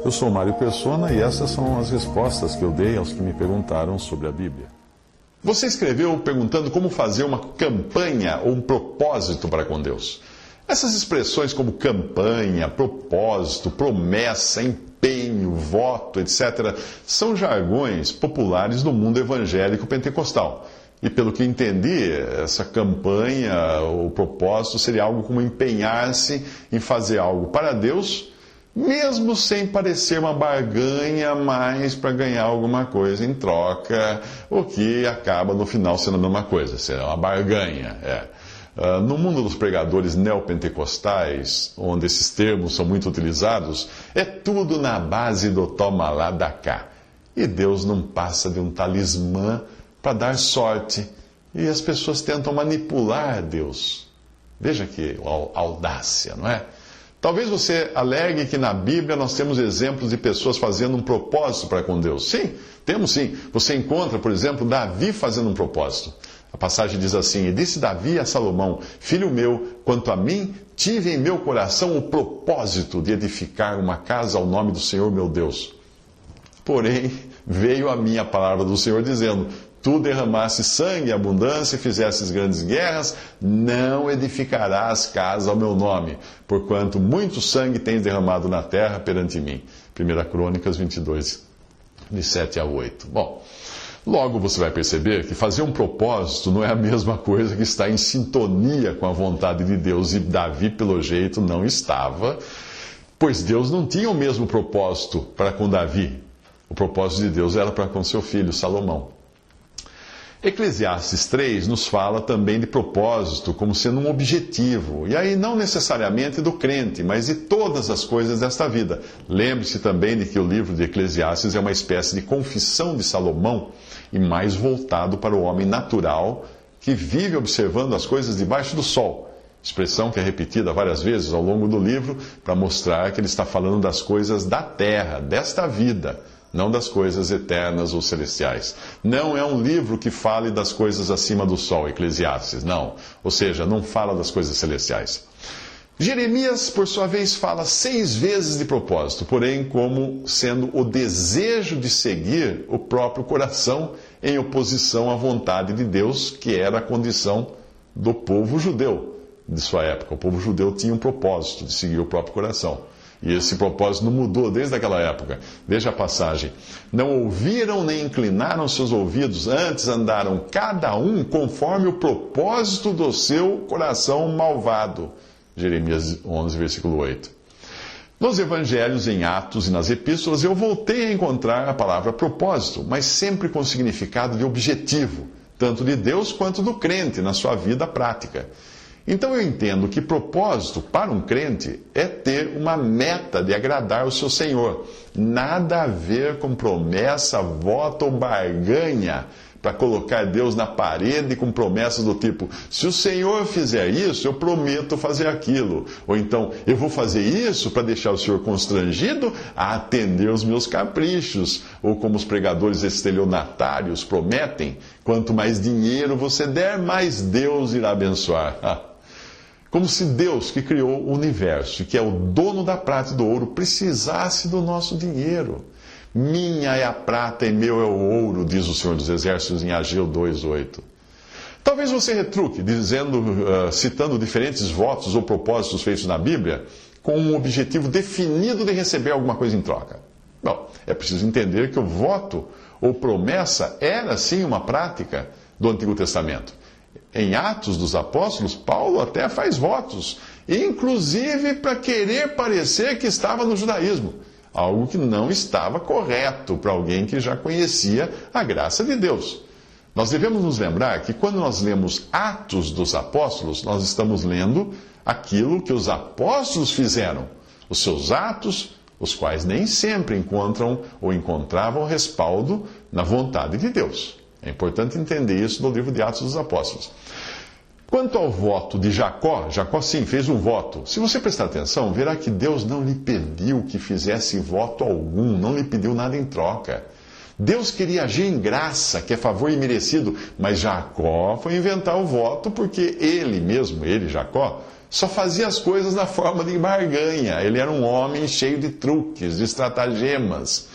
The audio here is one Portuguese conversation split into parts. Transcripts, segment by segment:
Eu sou Mário Persona e essas são as respostas que eu dei aos que me perguntaram sobre a Bíblia. Você escreveu perguntando como fazer uma campanha ou um propósito para com Deus. Essas expressões como campanha, propósito, promessa, empenho, voto, etc., são jargões populares no mundo evangélico pentecostal. E pelo que entendi, essa campanha ou propósito seria algo como empenhar-se em fazer algo para Deus, mesmo sem parecer uma barganha, mas para ganhar alguma coisa em troca, o que acaba no final sendo a mesma coisa, será uma barganha. No mundo dos pregadores neopentecostais, onde esses termos são muito utilizados, é tudo na base do toma lá da cá. E Deus não passa de um talismã para dar sorte. E as pessoas tentam manipular Deus. Veja que audácia, não é? Talvez você alegue que na Bíblia nós temos exemplos de pessoas fazendo um propósito para com Deus. Sim, temos sim. Você encontra, por exemplo, Davi fazendo um propósito. A passagem diz assim: E disse Davi a Salomão, filho meu, quanto a mim, tive em meu coração o propósito de edificar uma casa ao nome do Senhor meu Deus. Porém, veio a mim a palavra do Senhor dizendo: Tu derramaste sangue em abundância e fizestes grandes guerras, não edificarás casa ao meu nome, porquanto muito sangue tens derramado na terra perante mim. 1 Crônicas 22, de 7 a 8. Bom, logo você vai perceber que fazer um propósito não é a mesma coisa que estar em sintonia com a vontade de Deus, e Davi, pelo jeito, não estava, pois Deus não tinha o mesmo propósito para com Davi. O propósito de Deus era para com seu filho Salomão. Eclesiastes 3 nos fala também de propósito como sendo um objetivo, e aí não necessariamente do crente, mas de todas as coisas desta vida. Lembre-se também de que o livro de Eclesiastes é uma espécie de confissão de Salomão, e mais voltado para o homem natural, que vive observando as coisas debaixo do sol. Expressão que é repetida várias vezes ao longo do livro, para mostrar que ele está falando das coisas da terra, desta vida, não das coisas eternas ou celestiais. Não é um livro que fale das coisas acima do sol, Eclesiastes, não. Ou seja, não fala das coisas celestiais. Jeremias, por sua vez, fala 6 vezes de propósito, porém como sendo o desejo de seguir o próprio coração em oposição à vontade de Deus, que era a condição do povo judeu de sua época. O povo judeu tinha um propósito de seguir o próprio coração. E esse propósito não mudou desde aquela época. Veja a passagem. Não ouviram nem inclinaram seus ouvidos, antes andaram cada um conforme o propósito do seu coração malvado. Jeremias 11, versículo 8. Nos evangelhos, em Atos e nas epístolas, eu voltei a encontrar a palavra propósito, mas sempre com significado de objetivo, tanto de Deus quanto do crente na sua vida prática. Então eu entendo que propósito para um crente é ter uma meta de agradar o seu Senhor. Nada a ver com promessa, voto ou barganha para colocar Deus na parede com promessas do tipo: se o Senhor fizer isso, eu prometo fazer aquilo. Ou então, eu vou fazer isso para deixar o Senhor constrangido a atender os meus caprichos. Ou como os pregadores estelionatários prometem: quanto mais dinheiro você der, mais Deus irá abençoar. Como se Deus, que criou o universo e que é o dono da prata e do ouro, precisasse do nosso dinheiro. Minha é a prata e meu é o ouro, diz o Senhor dos Exércitos em Ageu 2:8. Talvez você retruque, citando diferentes votos ou propósitos feitos na Bíblia, com um objetivo definido de receber alguma coisa em troca. Bom, é preciso entender que o voto ou promessa era sim uma prática do Antigo Testamento. Em Atos dos Apóstolos, Paulo até faz votos, inclusive para querer parecer que estava no judaísmo, algo que não estava correto para alguém que já conhecia a graça de Deus. Nós devemos nos lembrar que quando nós lemos Atos dos Apóstolos, nós estamos lendo aquilo que os apóstolos fizeram, os seus atos, os quais nem sempre encontram ou encontravam respaldo na vontade de Deus. É importante entender isso no livro de Atos dos Apóstolos. Quanto ao voto de Jacó, Jacó sim fez um voto. Se você prestar atenção, verá que Deus não lhe pediu que fizesse voto algum, não lhe pediu nada em troca. Deus queria agir em graça, que é favor imerecido, mas Jacó foi inventar o voto porque ele mesmo, Jacó, só fazia as coisas na forma de barganha. Ele era um homem cheio de truques, de estratagemas.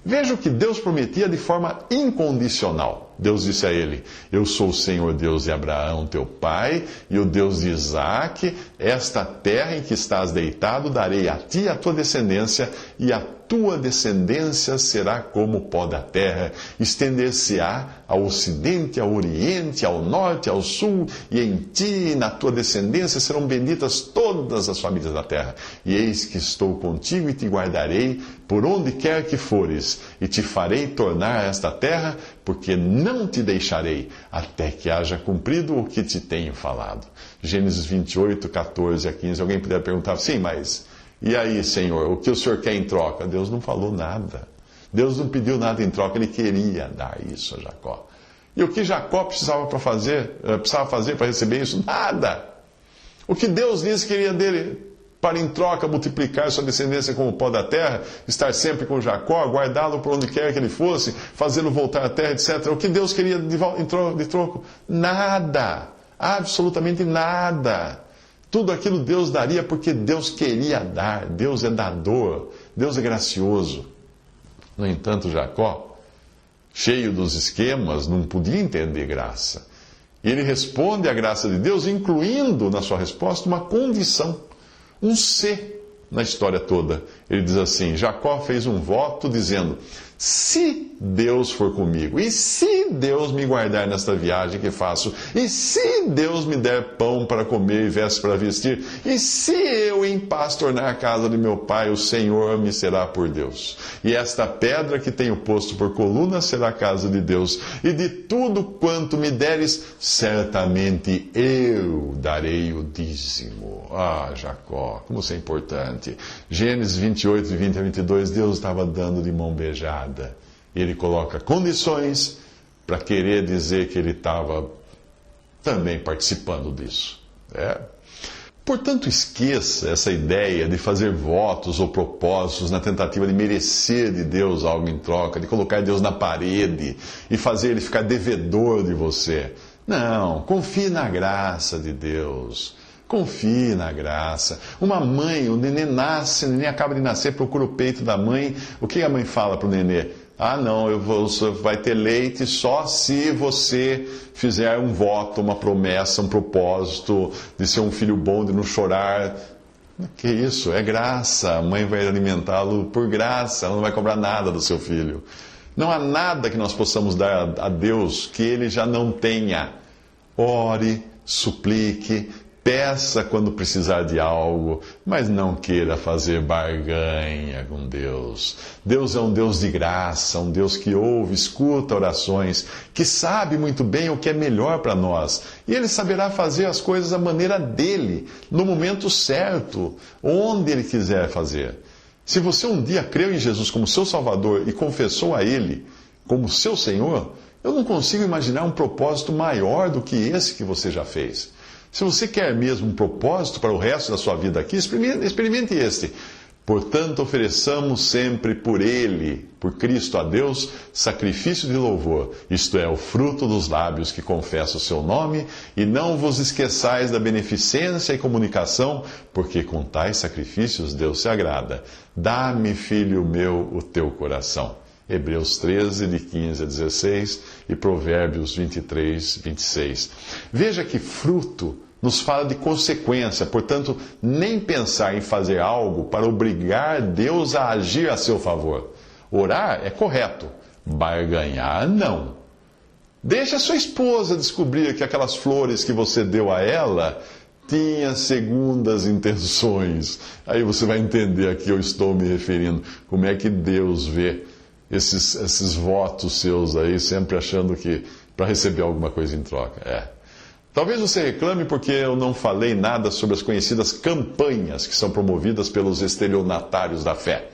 Veja o que Deus prometia de forma incondicional. Deus disse a ele: eu sou o Senhor Deus de Abraão, teu pai, e o Deus de Isaque. Esta terra em que estás deitado darei a ti e a tua descendência, e a tua descendência será como o pó da terra, estender-se-á ao ocidente, ao oriente, ao norte, ao sul, e em ti e na tua descendência serão benditas todas as famílias da terra. E eis que estou contigo e te guardarei por onde quer que fores, e te farei tornar esta terra, porque não te deixarei, até que haja cumprido o que te tenho falado. Gênesis 28, 14 a 15. Alguém puder perguntar, sim, mas... e aí, Senhor, o que o Senhor quer em troca? Deus não falou nada. Deus não pediu nada em troca, Ele queria dar isso a Jacó. E o que Jacó precisava fazer para receber isso? Nada. O que Deus disse que queria dele para em troca multiplicar sua descendência como o pó da terra, estar sempre com Jacó, guardá-lo por onde quer que ele fosse, fazê-lo voltar à terra, etc. O que Deus queria de troco? Nada. Absolutamente nada. Tudo aquilo Deus daria porque Deus queria dar. Deus é dador. Deus é gracioso. No entanto, Jacó, cheio dos esquemas, não podia entender graça. E ele responde à graça de Deus, incluindo na sua resposta uma condição, um se na história toda. Ele diz assim: Jacó fez um voto dizendo: se Deus for comigo, e se Deus me guardar nesta viagem que faço, e se Deus me der pão para comer e vestes para vestir, e se eu em paz tornar a casa de meu pai, o Senhor me será por Deus. E esta pedra que tenho posto por coluna será a casa de Deus. E de tudo quanto me deres, certamente eu darei o dízimo. Ah, Jacó, como isso é importante. Gênesis 28, de 20 a 22, Deus estava dando de mão beijada. Ele coloca condições para querer dizer que ele estava também participando disso. Portanto, esqueça essa ideia de fazer votos ou propósitos na tentativa de merecer de Deus algo em troca, de colocar Deus na parede e fazer ele ficar devedor de você. Não, confie na graça de Deus. Confie na graça. Uma mãe, o nenê nasce, o nenê acaba de nascer, procura o peito da mãe. O que a mãe fala para o nenê? Ah, não, você vai ter leite só se você fizer um voto, uma promessa, um propósito de ser um filho bom, de não chorar. Que isso? É graça. A mãe vai alimentá-lo por graça, ela não vai cobrar nada do seu filho. Não há nada que nós possamos dar a Deus que Ele já não tenha. Ore, suplique, peça quando precisar de algo, mas não queira fazer barganha com Deus. Deus é um Deus de graça, um Deus que ouve, escuta orações, que sabe muito bem o que é melhor para nós. E Ele saberá fazer as coisas da maneira dEle, no momento certo, onde Ele quiser fazer. Se você um dia creu em Jesus como seu Salvador e confessou a Ele como seu Senhor, eu não consigo imaginar um propósito maior do que esse que você já fez. Se você quer mesmo um propósito para o resto da sua vida aqui, experimente este. Portanto, ofereçamos sempre por Ele, por Cristo a Deus, sacrifício de louvor, isto é, o fruto dos lábios que confessa o seu nome, e não vos esqueçais da beneficência e comunicação, porque com tais sacrifícios Deus se agrada. Dá-me, filho meu, o teu coração. Hebreus 13, de 15 a 16 e Provérbios 23, 26. Veja que fruto nos fala de consequência, portanto, nem pensar em fazer algo para obrigar Deus a agir a seu favor. Orar é correto, barganhar não. Deixe a sua esposa descobrir que aquelas flores que você deu a ela tinha segundas intenções. Aí você vai entender a que eu estou me referindo, como é que Deus vê esses votos seus aí, sempre achando que para receber alguma coisa em troca. Talvez você reclame porque eu não falei nada sobre as conhecidas campanhas que são promovidas pelos estelionatários da fé.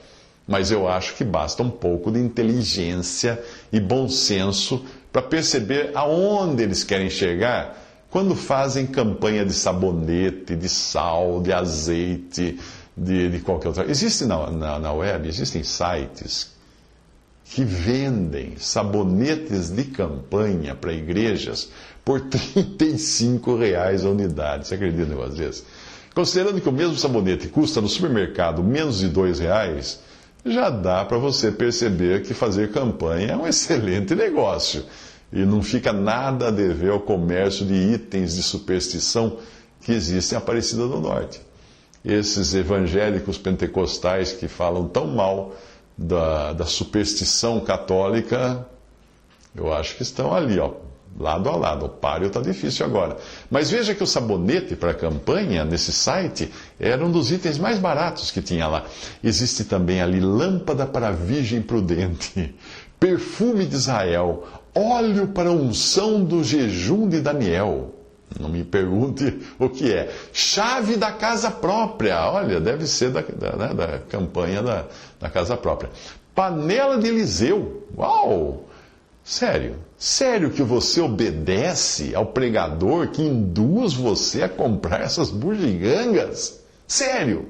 Mas eu acho que basta um pouco de inteligência e bom senso para perceber aonde eles querem chegar quando fazem campanha de sabonete, de sal, de azeite, de qualquer outra. Existe na web, existem sites que vendem sabonetes de campanha para igrejas por R$ 35 a unidade. Você acredita em negócio desse? Considerando que o mesmo sabonete custa no supermercado menos de R$2, já dá para você perceber que fazer campanha é um excelente negócio. E não fica nada a dever ao comércio de itens de superstição que existem em Aparecida do Norte. Esses evangélicos pentecostais que falam tão mal da superstição católica, eu acho que estão ali, ó, lado a lado. O páreo está difícil agora. Mas veja que o sabonete para a campanha, nesse site, era um dos itens mais baratos que tinha lá. Existe também ali lâmpada para a Virgem Prudente, perfume de Israel, óleo para a unção do jejum de Daniel. Não me pergunte o que é. Chave da casa própria. Olha, deve ser da campanha da casa própria. Panela de Eliseu. Uau! Sério que você obedece ao pregador que induz você a comprar essas bugigangas? Sério?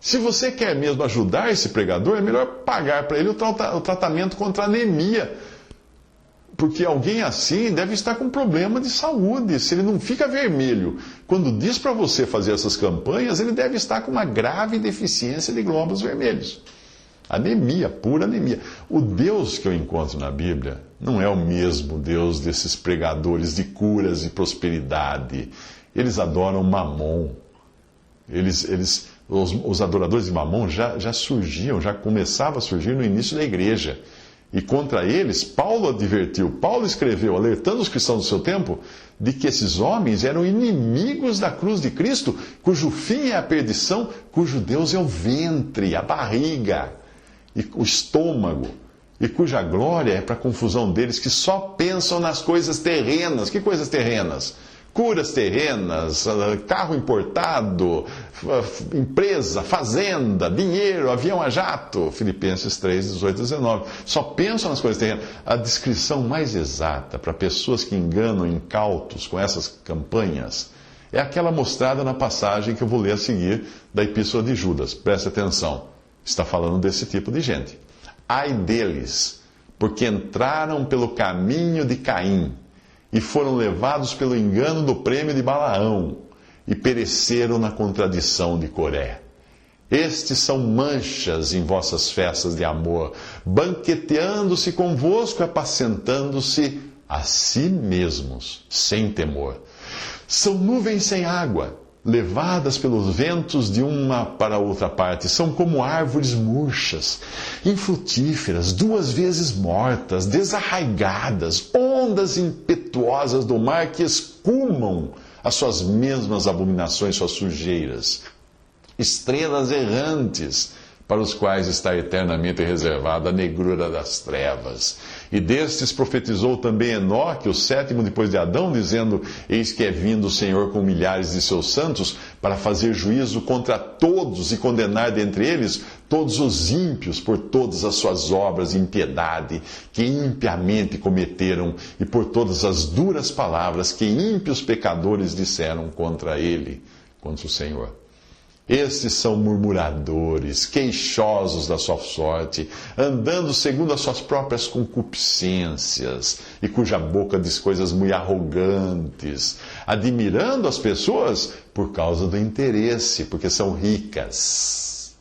Se você quer mesmo ajudar esse pregador, é melhor pagar para ele o tratamento contra a anemia. Porque alguém assim deve estar com problema de saúde. Se ele não fica vermelho quando diz para você fazer essas campanhas, ele deve estar com uma grave deficiência de glóbulos vermelhos. Anemia, pura anemia. O Deus que eu encontro na Bíblia não é o mesmo Deus desses pregadores de curas e prosperidade. Eles adoram Mamon. Os adoradores de Mamon já surgiam, já começavam a surgir no início da igreja. E contra eles, Paulo advertiu, Paulo escreveu, alertando os cristãos do seu tempo, de que esses homens eram inimigos da cruz de Cristo, cujo fim é a perdição, cujo Deus é o ventre, a barriga, e o estômago, e cuja glória é para a confusão deles, que só pensam nas coisas terrenas. Que coisas terrenas? Curas terrenas, carro importado, empresa, fazenda, dinheiro, avião a jato. Filipenses 3, 18 e 19. Só pensam nas coisas terrenas. A descrição mais exata para pessoas que enganam incautos com essas campanhas é aquela mostrada na passagem que eu vou ler a seguir da Epístola de Judas. Preste atenção. Está falando desse tipo de gente. Ai deles, porque entraram pelo caminho de Caim e foram levados pelo engano do prêmio de Balaão, e pereceram na contradição de Coré. Estes são manchas em vossas festas de amor, banqueteando-se convosco, apacentando-se a si mesmos, sem temor. São nuvens sem água, levadas pelos ventos de uma para outra parte. São como árvores murchas, infrutíferas, 2 vezes mortas, desarraigadas, ondas impetuosas do mar que escumam as suas mesmas abominações, suas sujeiras. Estrelas errantes, para os quais está eternamente reservada a negrura das trevas. E destes profetizou também Enoque, o 7º depois de Adão, dizendo: Eis que é vindo o Senhor com milhares de seus santos, para fazer juízo contra todos e condenar dentre eles todos os ímpios por todas as suas obras de impiedade que impiamente cometeram, e por todas as duras palavras que ímpios pecadores disseram contra ele, contra o Senhor. Estes são murmuradores, queixosos da sua sorte, andando segundo as suas próprias concupiscências, e cuja boca diz coisas muito arrogantes, admirando as pessoas por causa do interesse, porque são ricas.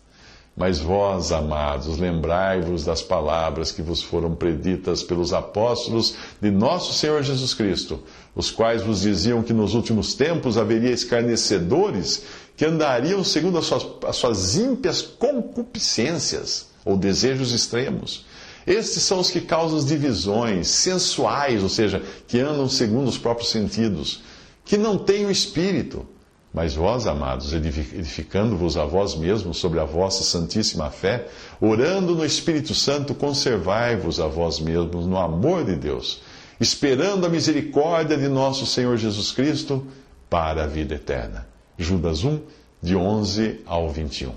Mas vós, amados, lembrai-vos das palavras que vos foram preditas pelos apóstolos de nosso Senhor Jesus Cristo, os quais vos diziam que nos últimos tempos haveria escarnecedores que andariam segundo as suas ímpias concupiscências, ou desejos extremos. Estes são os que causam divisões sensuais, ou seja, que andam segundo os próprios sentidos, que não têm o Espírito. Mas vós, amados, edificando-vos a vós mesmos sobre a vossa santíssima fé, orando no Espírito Santo, conservai-vos a vós mesmos no amor de Deus, esperando a misericórdia de nosso Senhor Jesus Cristo para a vida eterna. Judas 1, de 11 ao 21.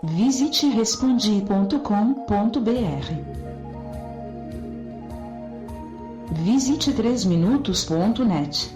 Visite respondi.com.br. Visite 3minutos.net.